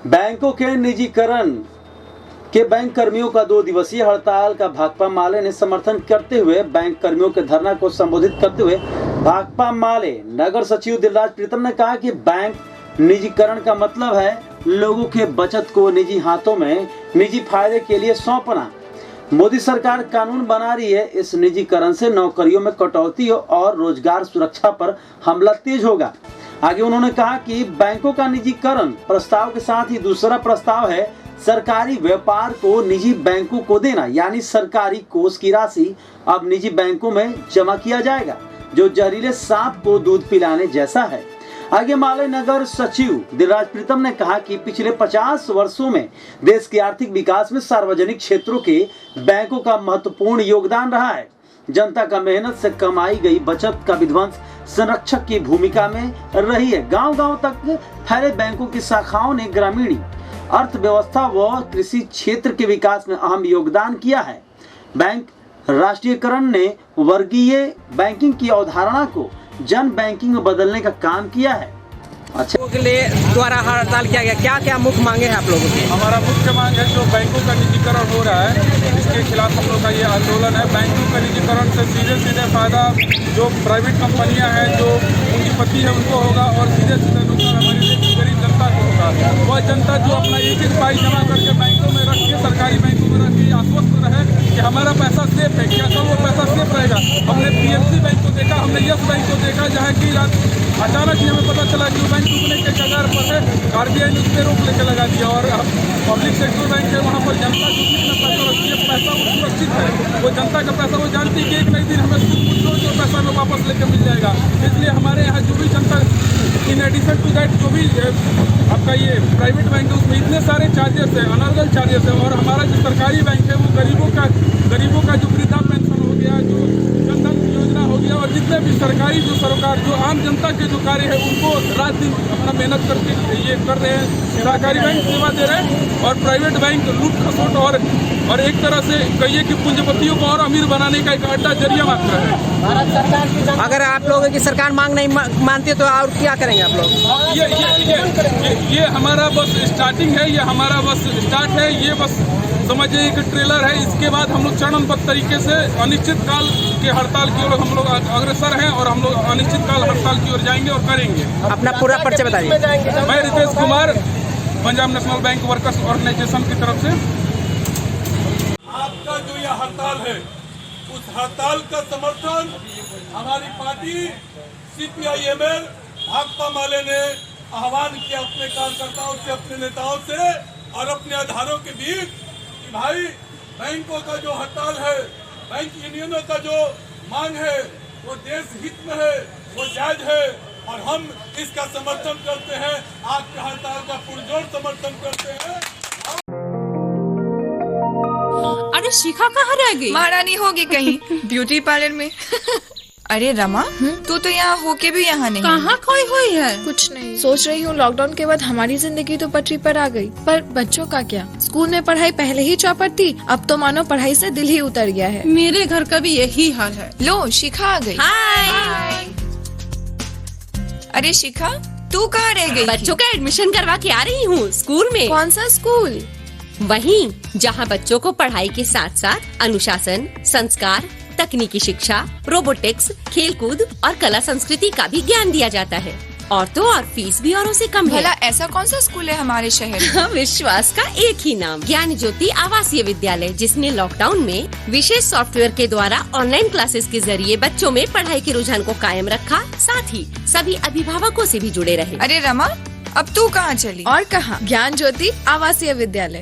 बैंकों के निजीकरण के बैंक कर्मियों का 2 दिवसीय हड़ताल का भाकपा माले ने समर्थन करते हुए बैंक कर्मियों के धरना को संबोधित करते हुए भाकपा माले नगर सचिव दिलराज प्रीतम ने कहा कि बैंक निजीकरण का मतलब है लोगों के बचत को निजी हाथों में निजी फायदे के लिए सौंपना। मोदी सरकार कानून बना रही है, इस निजीकरण से नौकरियों में कटौती और रोजगार सुरक्षा पर हमला तेज होगा। आगे उन्होंने कहा कि बैंकों का निजीकरण प्रस्ताव के साथ ही दूसरा प्रस्ताव है सरकारी व्यापार को निजी बैंकों को देना, यानी सरकारी कोष की राशि अब निजी बैंकों में जमा किया जाएगा, जो जहरीले सांप को दूध पिलाने जैसा है। आगे माले नगर सचिव दिलराज प्रीतम ने कहा कि पिछले 50 वर्षों में देश के आर्थिक विकास में सार्वजनिक क्षेत्रों के बैंकों का महत्वपूर्ण योगदान रहा है। जनता का मेहनत से कमाई गई बचत का विध्वंस संरक्षक की भूमिका में रही है। गांव-गांव तक फैले बैंकों की शाखाओं ने ग्रामीण अर्थव्यवस्था व कृषि क्षेत्र के विकास में अहम योगदान किया है। बैंक राष्ट्रीयकरण ने वर्गीय बैंकिंग की अवधारणा को जन बैंकिंग में बदलने का काम किया है। अच्छा, के लिए द्वारा हड़ताल किया गया, क्या क्या मुख्य मांगे हैं आप लोगों की? हमारा मुख्य मांग है जो बैंकों का निजीकरण हो रहा है, इसके खिलाफ हम लोग का ये आंदोलन है। बैंकों का निजीकरण से सीधे फायदा जो प्राइवेट कंपनियां हैं, जो पूंजीपति है उनको होगा और सीधे नुकसान हमारी देश की गरीब जनता को होगा। वह जनता जो अपना एक पाई जमा करके बैंकों में रख के, सरकारी बैंकों में रख के आश्वस्त रहे कि हमारा पैसा सेफ है। क्या वो पैसा सेफ रहेगा? हमने PNC बैंक को देखा, हमने यस बैंक को देखा, जहाँ की अचानक ही हमें पता चला कि बैंक डूबने के कगार पर है। RBI ने उस पर रोक लेके लगा दिया और पब्लिक सेक्टर बैंक है, वहाँ पर जनता जो जितना पैसा रखती है, पैसा वो सुरक्षित है। वो जनता का पैसा वो जानती है कि एक नई दिन हमें सूद जो पैसा में वापस लेके मिल जाएगा। इसलिए हमारे यहाँ जो भी जनता इन एडिशन टू दैट जो भी आपका ये प्राइवेट बैंक है उसमें इतने सारे चार्जेस है, अनर्गल चार्जेस है। और हमारा जो सरकारी बैंक है वो गरीबों का जो वृद्धा पेंशन हो गया, जो जनधन योजना हो गया, और जितने भी सरकारी जो सरकार जो आम जनता के जो कार्य है उनको रात दिन अपना मेहनत करके ये कर रहे हैं। सरकारी बैंक सेवा दे रहे हैं और प्राइवेट बैंक लूट खसोट और एक तरह से कहिए कि पूंजीपतियों को और अमीर बनाने का एक अड्डा जरिया मात्र है। भारत सरकार की अगर आप लोगों की सरकार मांग नहीं मानती तो और क्या करेंगे आप लोग? ये हमारा बस स्टार्टिंग है, ये हमारा बस स्टार्ट है, ये बस समझिए एक ट्रेलर है। इसके बाद हम लोग चरणबद्ध तरीके से अनिश्चित काल के हड़ताल की ओर हम लोग अग्रसर हैं और हम लोग अनिश्चित काल हड़ताल की ओर जाएंगे और करेंगे। अपना पूरा परिचय बताइए। मैं रितेश कुमार, पंजाब नेशनल बैंक वर्कर्स ऑर्गेनाइजेशन की तरफ से। आपका जो यह हड़ताल है, उस हड़ताल का समर्थन हमारी पार्टी CPIML भाकपा माले ने आह्वान किया अपने कार्यकर्ताओं से, अपने नेताओं से और अपने आधारों के बीच कि भाई बैंकों का जो हड़ताल है, बैंक यूनियनों का जो मांग है वो देश हित में है, वो जायज है और हम इसका समर्थन करते हैं। आपके हड़ताल का पुरजोर समर्थन करते हैं। अरे शिखा कहाँ रह गई? महारानी होगी कहीं ब्यूटी पार्लर में। अरे रमा, तू तो यहाँ होके भी यहाँ नहीं। कहाँ खोई हुई है? कुछ नहीं, सोच रही हूँ लॉकडाउन के बाद हमारी जिंदगी तो पटरी पर आ गई, पर बच्चों का क्या? स्कूल में पढ़ाई पहले ही चौपट थी, अब तो मानो पढ़ाई से दिल ही उतर गया है। मेरे घर का भी यही हाल है। लो शिखा आ गई। हाय। अरे शिखा, तू कहाँ रह गई? बच्चों का एडमिशन करवा के आ रही हूँ स्कूल में। कौन सा स्कूल? वहीं जहाँ बच्चों को पढ़ाई के साथ साथ अनुशासन, संस्कार, तकनीकी शिक्षा, रोबोटिक्स, खेलकूद और कला संस्कृति का भी ज्ञान दिया जाता है। और तो और फीस भी औरों से कम है। भला ऐसा कौन सा स्कूल है हमारे शहर में? विश्वास का एक ही नाम, ज्ञान ज्योति आवासीय विद्यालय, जिसने लॉकडाउन में विशेष सॉफ्टवेयर के द्वारा ऑनलाइन क्लासेस के जरिए बच्चों में पढ़ाई के रुझान को कायम रखा, साथ ही सभी अभिभावकों से भी जुड़े रहे। अरे रमा, अब तू कहाँ चली? और कहाँ, ज्ञान ज्योति आवासीय विद्यालय।